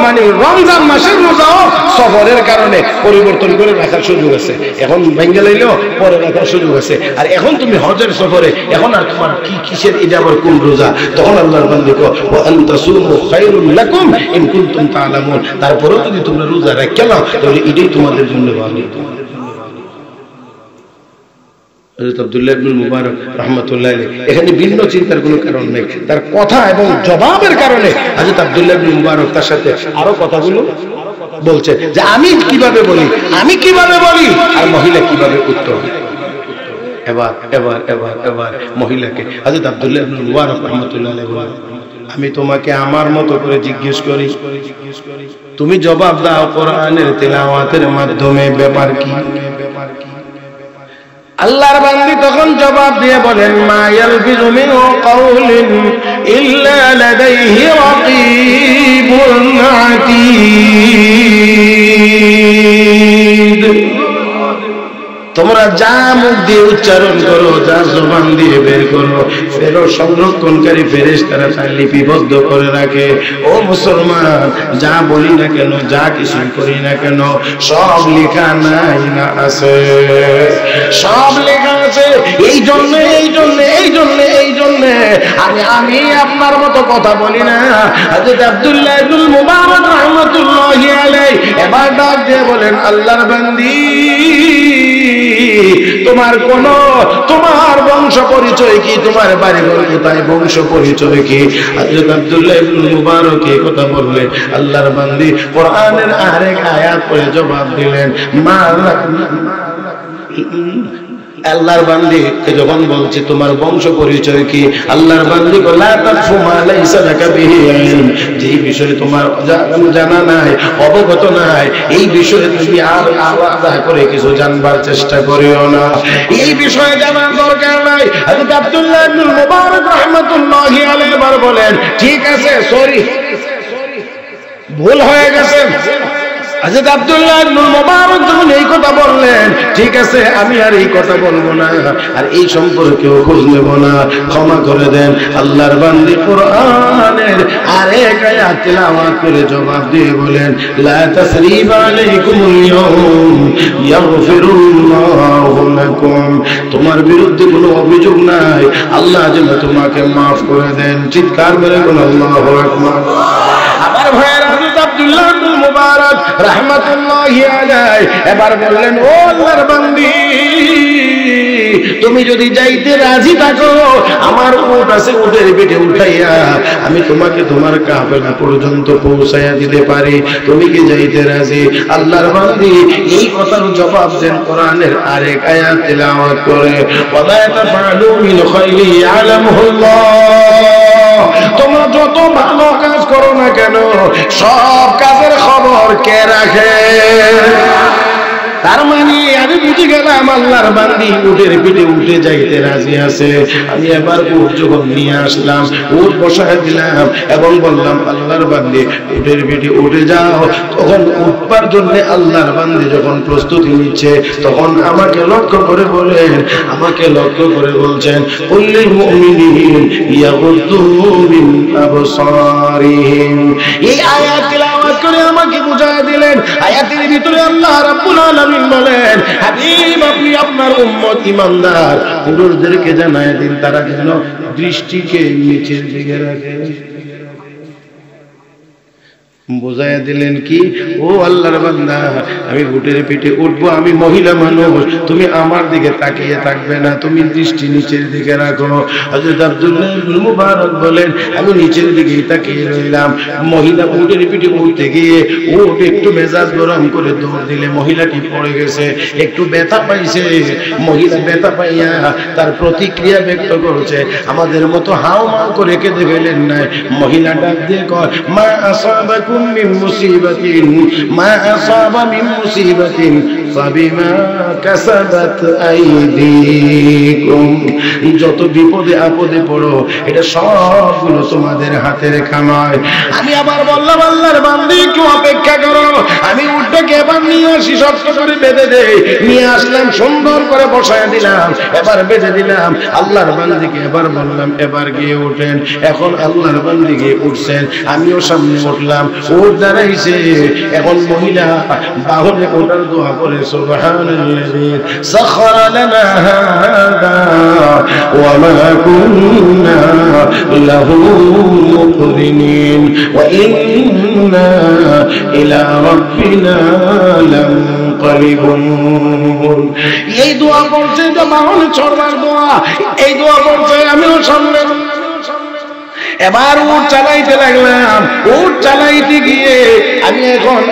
মানে রমজান মাসের রোজাও সফরের কারণে পরিবর্তন করে রাখার সুযোগ আছে। এখন ভেঙে লাইলেও পরে রাখার সুযোগ আছে। আর এখন তুমি হজের সফরে, এখন আর তোমার কিসের এটা আবার কোন রোজা? তখন আল্লাহর বান্দী কো ওয়া আনতাসুমু খায়রুল লাকুম ইন কুনতুম তা'লামুন, তারপরেও যদি তোমরা রোজা রাখো না তাহলে এটাই তোমাদের জন্য ভালো। হযরত আব্দুল্লাহ ইবনে মুবারক রাহমাতুল্লাহ আলাইহি এখানে ভিন্ন চিন্তার কোনো কারণ নেই, তার কথা এবং জবাবের কারণে হযরত আব্দুল্লাহ ইবনে মুবারক তার সাথে আরো কথাগুলো বলছে যে আমি কিভাবে বলি আর মহিলা কিভাবে উত্তর। এবার মহিলাকে হযরত আব্দুল্লাহ ইবনে মুবারক রাহমাতুল্লাহ আলাইহি বলেন, আমি তোমাকে আমার মতো করে জিজ্ঞেস করি, তুমি জবাব দাও কোরআনের তেলাওয়াতের মাধ্যমে ব্যাপার কি? আল্লাহর বান্দী তখন জবাব দিয়ে বলেন, মা ইয়ালফিযু মিন কাওলিন ইল্লা লাদাইহি রাকীবুন আতীদ। তোমরা যা মুখ দিয়ে উচ্চারণ করো, যা জবান দিয়ে বের করো, ফেরো সংরক্ষণকারী ফেরেশতারা তা লিপিবদ্ধ করে রাখে। ও মুসলমান, যা বলি না কেন, যা কিছু করি না কেন, সব লেখা নাই না আছে, সব লেখা আছে। এই জন্য আমি আপনার মতো কথা বলি না। হযরত আব্দুল্লাহ ইবনে মুবারক রাহমাতুল্লাহি আলাইহি এবার ডাক দিয়ে বলেন, আল্লাহর বান্দী তোমার বংশ পরিচয় কি, তোমার বাড়ি ঘর কোথায়, বংশ পরিচয় কি? হযরত আব্দুল্লাহ ইবনে মুবারক এই কথা বললেন। আল্লাহর বান্দী কোরআনের আরেক আয়াত পড়ে জবাব দিলেন, আল্লাহর বান্দী যখন বলছে তোমার বংশ পরিচয় কি, আল্লাহর বান্দী লা তাকফু মা লাইসা লাকা বিহি ইলম, যে বিষয়ে তোমার জানা নাই, অবগত নাই, এই বিষয়ে তুমি আর আলাদা করে কিছু জানবার চেষ্টা করিও না। এই বিষয়ে জানার দরকার নাই। হযরত আব্দুল্লাহ ইবনে মুবারক রাহমাতুল্লাহি আলাইহি বলেন, ঠিক আছে, সরি, ভুল হয়ে গেছে। হযরত আব্দুল্লাহ ইবনে মুবারক যখন এই কথা বললেন, ঠিক আছে, আমি আর এই কথা বলবো না, আর এই সম্পর্কেও খোঁজ নেব না, ক্ষমা করে দেন। আল্লাহর বান্দী কোরআনের আরেক আয়াত তেলাওয়াত করে জবাব দিয়ে বলেন, লা তাসরিবা আলাইকুমুল ইয়াউম ইয়াগফিরুল্লাহু লাকুম, তোমার বিরুদ্ধে কোনো অভিযোগ নাই, আল্লাহ যেন তোমাকে মাফ করে দেন। চিৎকার করে বলুন আল্লাহু আকবার। আমার ভাইয়েরা, হযরত আব্দুল্লাহ ইবনে মুবারক রাহমাতুল্লাহি আলাইহি এবার বললেন, ও আল্লাহর বান্দী, তুমি যদি যাইতে রাজি থাকো, আমার উট আছে, উটের পিঠে উঠাইয়া আমি তোমাকে তোমার কাফেলা পর্যন্ত পৌঁছাইয়া দিতে পারি, তুমি কি যাইতে রাজি? আল্লাহর বান্দী এই কথার জবাব দেন কোরআনের আরেক আয়াত তেলাওয়াত করে, ওয়ালা তাফআলু মিন খাইরি ইয়ালামুল্লাহ, তোমরা যত ভালো কাজ করো না কেন, সব কাজের খবর কে রাখে? তার মানে আমি বুঝে গেলাম আল্লাহর বান্দী উটের পিঠে উঠে যাইতে রাজি আছে। আমি এবার উট যখন নিয়ে আসলাম, উট বসায় দিলাম এবং বললাম, আল্লাহর বান্দী উটের পিঠে উঠে যাও। তখন উঠবার জন্য আল্লাহর বান্দী যখন প্রস্তুতি নিচ্ছে, তখন আমাকে লক্ষ্য করে বলছেন, কুল্লিল মুমিনিন ইয়াগুদ্দু মিন আবসারিহিম। এই আয়াত তেলাওয়াত করে আমাকে বুঝায় দিলেন, আয়াতের ভিতরে আল্লাহ রাব্বুল আলামিন বলেন, হাবিব আপনি আপনার উম্মত ইমানদার পুরুষদেরকে জানায় দিন, তারা যেন দৃষ্টিকে নিচের দিকে রাখে। বোঝাইয়া দিলেন কি, ও আল্লাহর বান্দা, আমি উটের পিঠে উঠবো, আমি মহিলা মানুষ, তুমি আমার দিকে তাকিয়ে থাকবে না, তুমি দৃষ্টি নিচের দিকে রাখো। হযরত আব্দুল্লাহ ইবনে মুবারক বলেন, আমি নিচের দিকে তাকিয়ে রইলাম। মহিলা উটের পিঠে উঠতে গিয়ে উট একটু মেজাজ গরম করে দৌড় দিলে মহিলাটি পড়ে গেছে, একটু ব্যথা পাইছে। মহিলা ব্যথা পাইয়া তার প্রতিক্রিয়া ব্যক্ত করছে, আমাদের মতো হাও মাও করে কেঁদে ফেলেন নাই। মহিলা ডাক দিয়ে কয়, মা আসাবাকুম মিন মুসিবাতিন মা আসাবা মিন মুসিবাতিন ফাবিমা কাসাবাত আইদিকুম, যত বিপদে আপদে পড়ো এটা সবগুলো তোমাদের হাতের কামাই। আমি আবার বললাম, আল্লাহর বান্দী একটু অপেক্ষা করো, আমি উটটাকে এবার নিয়ে আসি, শক্ত করে বেঁধে দেই। নিয়ে আসলাম, সুন্দর করে বসায় দিলাম, এবার বেঁধে দিলাম। আল্লাহর বান্দীকে এবার বললাম, এবার গিয়ে উঠেন। এখন আল্লাহর বান্দী গিয়ে উঠছেন, আমিও সামনে উঠলাম, উট দাঁড়াইছে। এখন মহিলা বাহনে ওঠার দোয়া করে, সুবহানাল্লাযী সাখারা লানা হাদা ওয়া মা কুন্না লাহু মুকরিনিন ওয়া ইন্না ইলা রাব্বিনা লামুনকালিবুন। এই দোয়া করছে, যে বাহনে চড়বার দোয়া, এই দোয়া করছে, আমিও সামনে। এবার উট চালাইতে লাগলাম। উট চালাইতে গিয়ে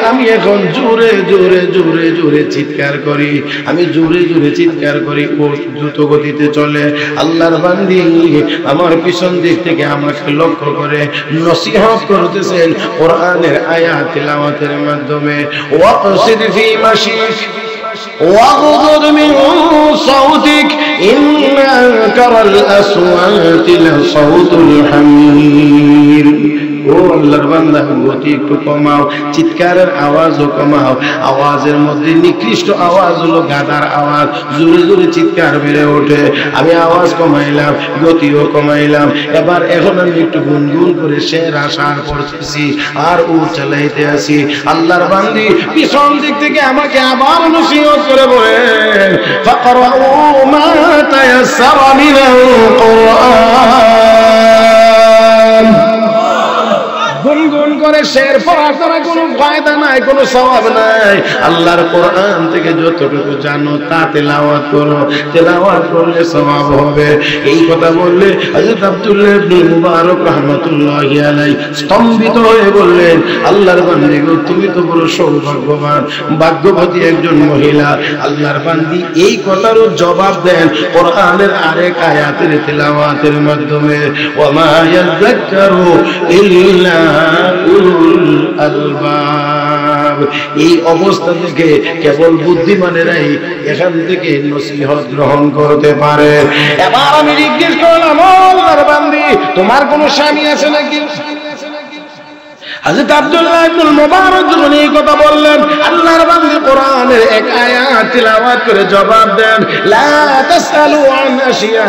আমি এখন জোরে জোরে জোরে জোরে চিৎকার করি, আমি জোরে জোরে চিৎকার করি। উট দ্রুত গতিতে চলে। আল্লাহর বান্দী আমার পিছন দিক থেকে আমাকে লক্ষ্য করে নসিহত করতেছেন কোরআনের আয়াত তিলাওয়াতের মাধ্যমে। ওয়াকসিদ ফি মাশিক واغضض من صوتك إن أنكر الأصوات لصوت الحمير। ও আল্লাহর বান্দা, গতি একটু কমাও, চিৎকারের আওয়াজও কমাও। আওয়াজের মধ্যে নিকৃষ্ট আওয়াজ হলো গাধার আওয়াজ, জোরে জোরে চিৎকার বেড়ে ওঠে। আমি আওয়াজ কমাইলাম, গতিও কমাইলাম। এখন আমি একটু গুনগুন করে শের আসার করতেছি আর উট চালাইতে আসি। আল্লাহর বান্দি পিছন দিক থেকে আমাকে আবার নসিহত করে বলেন, ফাকরাউ মা তায়াসসারা মিনাল কুরআন। গুনগুন করে শের পড়ার দ্বারা কোনো ফায়দা নাই, কোনো সওয়াব নাই। আল্লাহর কোরআন থেকে যতটুকু জানো তা তেলাওয়াত করো, তেলাওয়াত করলে সওয়াব হবে। এই কথা বললে হযরত আব্দুল্লাহ ইবনে মুবারক রাহমাতুল্লাহি আলাইহি স্তম্ভিত হয়ে বললেন, আল্লাহর বান্দী গো, তুমি তো বড় সৌভাগ্যবান, ভাগ্যবতী একজন মহিলা। আল্লাহর বান্দী এই কথারও জবাব দেন কোরআনের আরেক আয়াতের তেলাওয়াতের মাধ্যমে, ওয়ামা ইয়াযাক্কারু ইল্লা উলুল আলবাব। এই অবস্থা থেকে কেবল বুদ্ধিমানেরাই এখান থেকে নসিহত গ্রহণ করতে পারে। এবার আমি জিজ্ঞেস করলাম, আল্লাহর বান্দী, তোমার কোনো স্বামী আছে নাকি? হযরত আব্দুল্লাহ ইবনে মুবারক যখন এই কথা বললেন, আল্লাহর বান্দী কোরআনের এক আয়াত তিলাওয়াত করে জবাব দেন, লা তাসআলু আন আশিয়া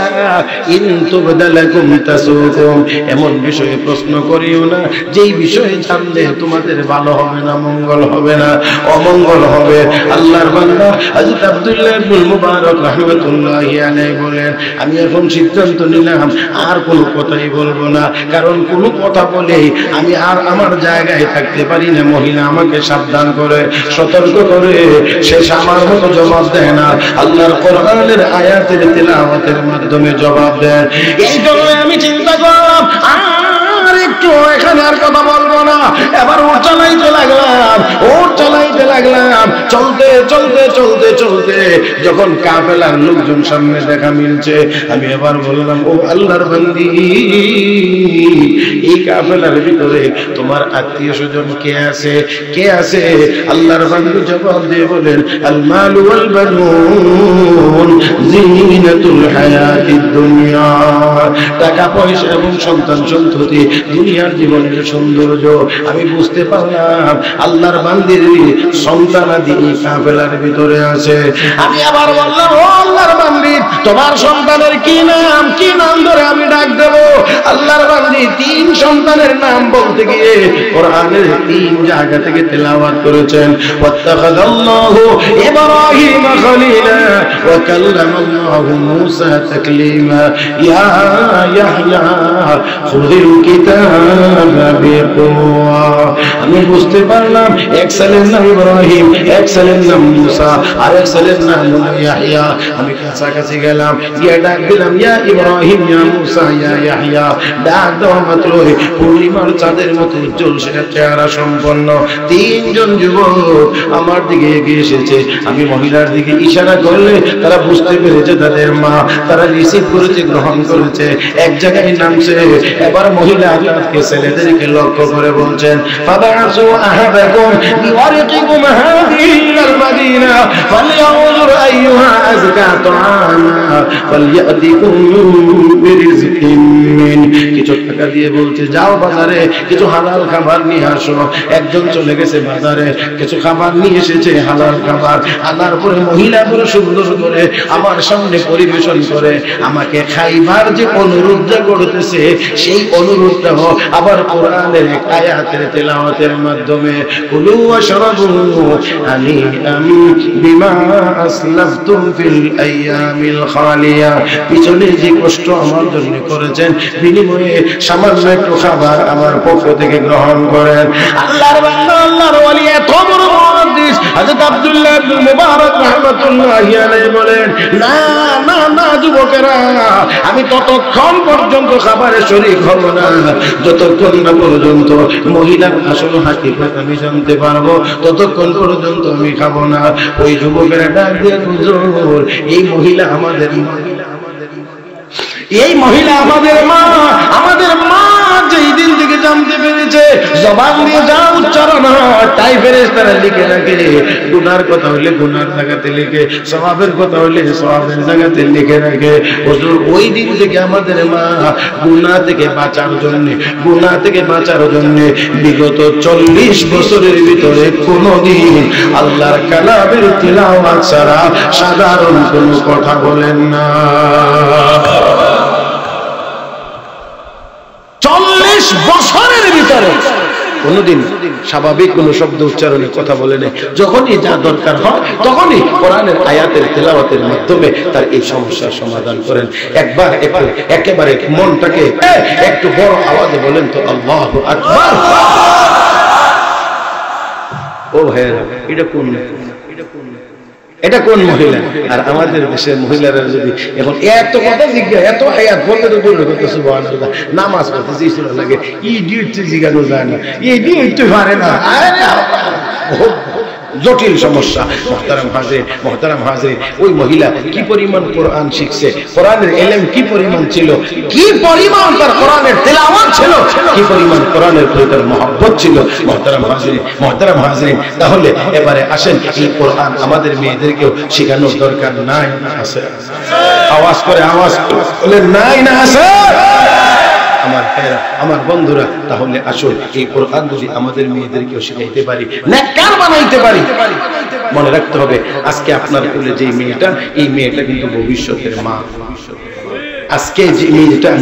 ইন তুবদা লাকুম তাসুকুম। এমন বিষয়ে প্রশ্ন করিও না যেই বিষয়ে জানলে তোমাদের ভালো হবে না, মঙ্গল হবে না, অমঙ্গল হবে। আল্লাহর বান্দা হযরত আব্দুল্লাহ ইবনে মুবারক রাহমাতুল্লাহি আলাইহি বলেন, আমি এখন সিদ্ধান্ত নিলাম আর কোনো কথাই বলবো না, কারণ কোনো কথা বলে আমি আর আমার জায়গায় থাকতে পারি না। মহিলা আমাকে সাবধান করে, সতর্ক করে, সে আমার মতো জবাব দেয় না, আল্লাহর কোরআনের আয়াতের তেলাওয়াতের মাধ্যমে জবাব দেয়। এই জন্য আমি চিন্তা করলাম আর একটু এখানে আর কথা বলবো না। এবার ওর চালাইতে লাগলাম, ওর চালাইতে লাগলাম। চলতে চলতে চলতে চলতে যখন কাফেলার লোকজন সামনে দেখা মিলছে, আমি এবার বললাম, ও আল্লাহর বান্দী, এই কাফেলার ভিতরে তোমার আত্মীয় স্বজন কে আছে, কে আছে? আল্লাহর বান্দী জবাব দিয়ে বলেন, আল মালু ওয়াল বানুন জিনাতুল হায়াতিদ দুনিয়া। টাকা পয়সা এবং সন্তান সন্ততি দুনিয়ার জীবনের সৌন্দর্য। আমি বুঝতে পারলাম আল্লাহর বান্দির সন্তানাদি কাফেলার ভিতরে আছে। আমি আবার বললাম, ও আল্লাহর বান্দি, তোমার সন্তানের কি নাম, কি নাম ধরে আমি ডাক দেব? আল্লাহর বান্দি তিন সন্তানের নাম বলতে গিয়ে কোরআনের তিন জায়গা থেকে তেলাওয়াত করেছেন, ওয়াত্তাখাযাল্লাহু ইব্রাহিম খলিলা ওয়া কাল্লামাল্লাহু মূসা তাকলিমা ইয়া ইয়াহইয়া খুযিল কিতাবা বিকুওয়া। আমি বুঝতে পারলাম এক ছেলের নাম ইব্রাহিম, এক ছেলের নাম মূসা, আর এক ছেলের নাম ইয়াহইয়া। আমি কাছাকাছি গেলাম, গিয়ে ডাক দিলাম, ইয়া ইব্রাহিম, ইয়া মূসা, ইয়া ইয়াহইয়া। ডাক দেওয়া মাত্রই পূর্ণিমার চাঁদের মতো উজ্জ্বল চেহারা সম্পন্ন তিনজন যুবক আমার দিকে এগিয়ে এসেছে। আমি মহিলার দিকে ইশারা করলে তারা বুঝতে পেরেছে তাদের মা, তারা রিসিভ করেছে, গ্রহণ করেছে, এক জায়গায় নামছে। এবার মহিলা আজকে ছেলেদেরকে লক্ষ্য করে বলছেন, ফাবাসু আহাদাকুম বিওয়ারিকিকুম হাদিহিল মাদিনা ফালইয়ানজুর আইয়ুহা আযকা তাআমা ফালইয়াতিকুম বিরিজকিন মিন। কিছু টাকা দিয়ে বলছে, যাও বাজারে কিছু হালাল খাবার নিয়ে আসো। একজন চলে গেছে বাজারে, কিছু খাবার নিয়ে এসেছে, হালাল খাবার। আনার পরে মহিলা করে সুন্দর করে আমার সামনে পরিবেশন করে আমাকে খাইবার যে অনুরোধটা করতেছে, সেই অনুরোধটাও আবার কোরআনের এক আয়াতের তেলাওয়াতের মাধ্যমে, কুলু ওয়াশরাবু হানিআম বিমা আসলাফতুম ফিল আইয়ামিল খালিয়া। পিছনে যে কষ্ট আমার জন্য করেছেন, বিনিময়ে সামান্য একটু খাবার আমার পক্ষ থেকে গ্রহণ করেন। আল্লাহর বান্দা, আল্লাহর ওলি, এত বড় মুহাদ্দিস হযরত আব্দুল্লাহ ইবনে মুবারক রাহমাতুল্লাহি আলাইহি বলেন, না না না যুবকেরা, আমি ততক্ষণ পর্যন্ত খাবারে শরীক হব না যতক্ষণ না পর্যন্ত মহিলার আসল হাকিকত আমি জানতে পারবো, ততক্ষণ পর্যন্ত আমি খাবো না। ওই যুবকেরা ডাক দিয়ে, হুজুর, এই মহিলা আমাদের মা, আমাদের মা যেই দিন থেকে জানতে পেরেছে জবান দিয়ে যা উচ্চারণ হয় তাই ফেরেশতারা লিখে রাখে। গুনার কথা হইলে গুনার জায়গাতে লিখে, সওয়াবের কথা হইলে সওয়াবের জায়গাতে লিখে রাখে। হুজুর, ওই দিন থেকে আমাদের মা গুনাহ থেকে বাঁচার জন্য বিগত 40 বছরের ভিতরে কোনদিন আল্লাহর কালামের তিলাওয়াত ছাড়া সাধারণ কোনো কথা বলেন না। 40 বছরের ভিতরে কোনোদিন স্বাভাবিক কোনো শব্দ উচ্চারণে কথা বলে নেই। যখনই যা দরকার হয় তখনই কোরআনের আয়াতের তেলাওয়াতের মাধ্যমে তার এই সমস্যার সমাধান করেন। একবার একটু একেবারে মনটাকে একটু বড় আওয়াজে বলেন তো আল্লাহু আকবার। ও ভাইয়েরা, এটা কোন মহিলা? আর আমাদের দেশের মহিলারা যদি এখন এত কথা জিজ্ঞাসা, এত আয়াত বলতে তো দূর কথা, সুবহানাল্লাহ, নামাজ পড়তে জিজ্ঞাসা লাগে, ইডিয়েট জিজ্ঞাসা যায় না, ইডিয়েট তো পারে না। জটিল সমস্যা। মুহতারাম হাজিরিন, ওই মহিলা কি পরিমাণ কোরআন শিখছে, কোরআনের ইলম কি পরিমাণ ছিল, কি পরিমাণ তার কোরআনের তেলাওয়াত ছিল, কি পরিমাণ কোরআনের প্রতি তার মহব্বত ছিল। মুহতারাম হাজিরিন, তাহলে এবারে আসেন, এই কোরআন আমাদের মেয়েদেরকেও শেখানোর দরকার নাই না আছে? আওয়াজ করে আওয়াজ বলে নাই না আছে? আমার ভাইরা, আমার বন্ধুরা, তাহলে আসল এই কোরআন যদি আমাদের মেয়েদেরকেও শিখাইতে পারি, নেককার বানাইতে পারি, মনে রাখতে হবে আজকে আপনার কোলে যে মেয়েটা, এই মেয়েটা কিন্তু ভবিষ্যতের মা। আজকে যে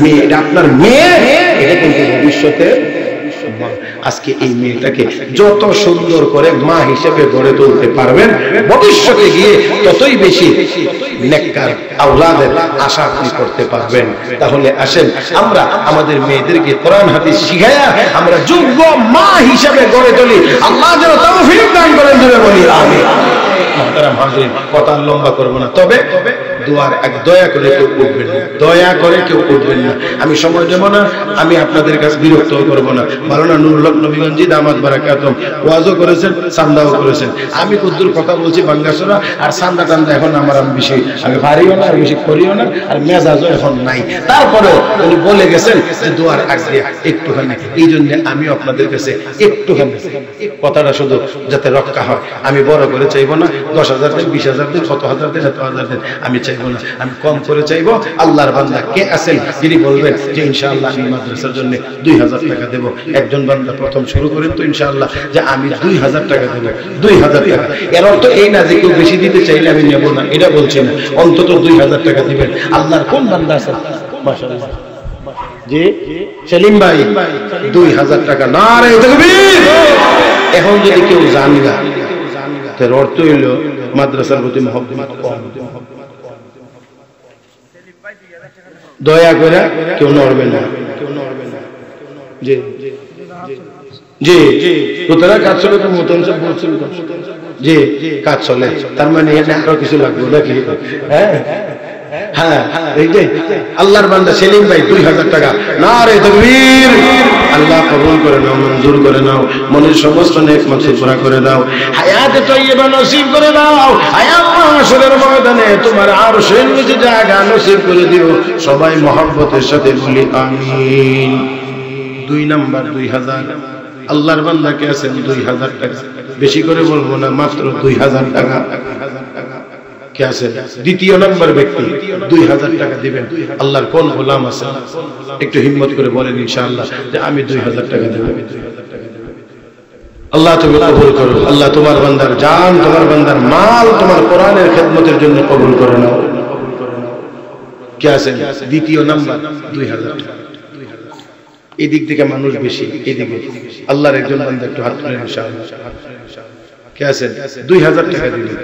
মেয়েটা আপনার মেয়ে, এটা কিন্তু ভবিষ্যতের মা। আজকে এই মেয়েটাকে যত সুন্দর করে মা হিসেবে গড়ে তুলতে পারবেন, ভবিষ্যতে গিয়ে ততই বেশি নেককার আওলাদের আশা আপনি করতে পারবেন। তাহলে আসেন আমরা আমাদের মেয়েদেরকে কোরআন হাদিস শিখায়া আমরা যোগ্য মা হিসেবে গড়ে তুলি। আল্লাহ যেন তৌফিক দান করেন, জোরে বলি আমিন। মুহতারাম হাজিরিন, কথা লম্বা করব না, তবে দোয়ার এক দয়া করে কেউ উঠবেন না, দয়া করে কেউ উঠবেন না। আমি সময় দেব না, আমি আপনাদের কাছে বিরক্ত করব না। মাওলানা নুরুল হক নবীগঞ্জি দামাত বারাকাতুম ওয়াজও করেছেন, সান্দাও করেছেন। আমি কুদ্দুর কথা বলছি বাঙ্গাসরা, আর সান্দা টান্দা এখন আমি বেশি পারিও না, আর বেশি করিও না, আর মেজাজও এখন নাই। তারপরেও উনি বলে গেছেন যে দোয়ার আগ দিয়ে একটুখানি, এই জন্য আমি আপনাদের কাছে একটুখানি কথাটা শুধু যাতে রক্ষা হয়, আমি বড় করে চাইবো না 10,000 দিন, 20,000 দিন, কত হাজার দিন, এত হাজার দিন আমি চাইবো না। আমি কম করে চাইবো। আল্লাহর বান্দা কে আছেন যিনি বলবেন যে ইনশাআল্লাহ আমি মাদ্রাসার জন্য 2,000 টাকা দেবো? একজন বান্দা প্রথম শুরু করেন তো ইনশাআল্লাহ যে আমি 2,000 টাকা দেবো, 2,000 টাকা। এর অর্থ এই না যে কেউ বেশি দিতে চাইলে আমি নেবো না, এটা বলছি না। অন্তত 2,000 টাকা দিবেন। আল্লাহর কোন বান্দা আছে? মাশাআল্লাহ, জি সেলিম ভাই 2,000 টাকা। নারে তাকবীর। এখন যদি কেউ জানগা, তার অর্থ হইল মাদ্রাসার প্রতি মহব্বত কম। দয়া করে কেউ নড়বে না, জি জি জি, তোরা কাজ চলে তো মতন সব বলছিল, জি কাজ চলে, তার মানে এখানে আরো কিছু লাগবে নাকি? হ্যাঁ হ্যাঁ, এই যে আল্লাহর বান্দা সেলিম ভাই 2,000 টাকা। নারে তাকবীর। আল্লাহ কবুল করে নাও, মঞ্জুর করে নাও, মনের সমস্ত নেক মাকসুদ পুরা করে দাও, হায়াতে তয়্যিবা নসিব করে দাও। হায়াত মাশরের ময়দানে তোমার আরশের নিচে জায়গা নসিব করে দিও। সবাই মহব্বতের সাথে বলি আমিন। 2 নাম্বার 2,000। আল্লাহর বান্দা কে আছেন 2,000 টাকা? বেশি করে বলবো না, মাত্র 2,000 টাকা কে আছে? দ্বিতীয় নম্বর ব্যক্তি 2,000 টাকা দিবেন। আল্লাহর কোন গোলাম আছে? একটু হিম্মত করে বলেন ইনশাআল্লাহ যে আমি 2,000 টাকা দেব। আল্লাহ তুমি কবুল করো। আল্লাহ তোমার বান্দার জান, তোমার বান্দার মাল তোমার কোরআনের খেদমতের জন্য কবুল করে নাও। কে আছে দ্বিতীয় নাম্বার 2,000 টাকা? এই দিক থেকে মানুষ বেশি, এদিকে আল্লাহর একজন বান্দা একটু হাত তুলে ইনশাআল্লাহ। কে আছে 2,000 টাকা দিবেন?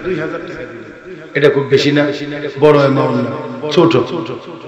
এটা খুব বেশি না, বড় অ্যামাউন্ট না, ছোট।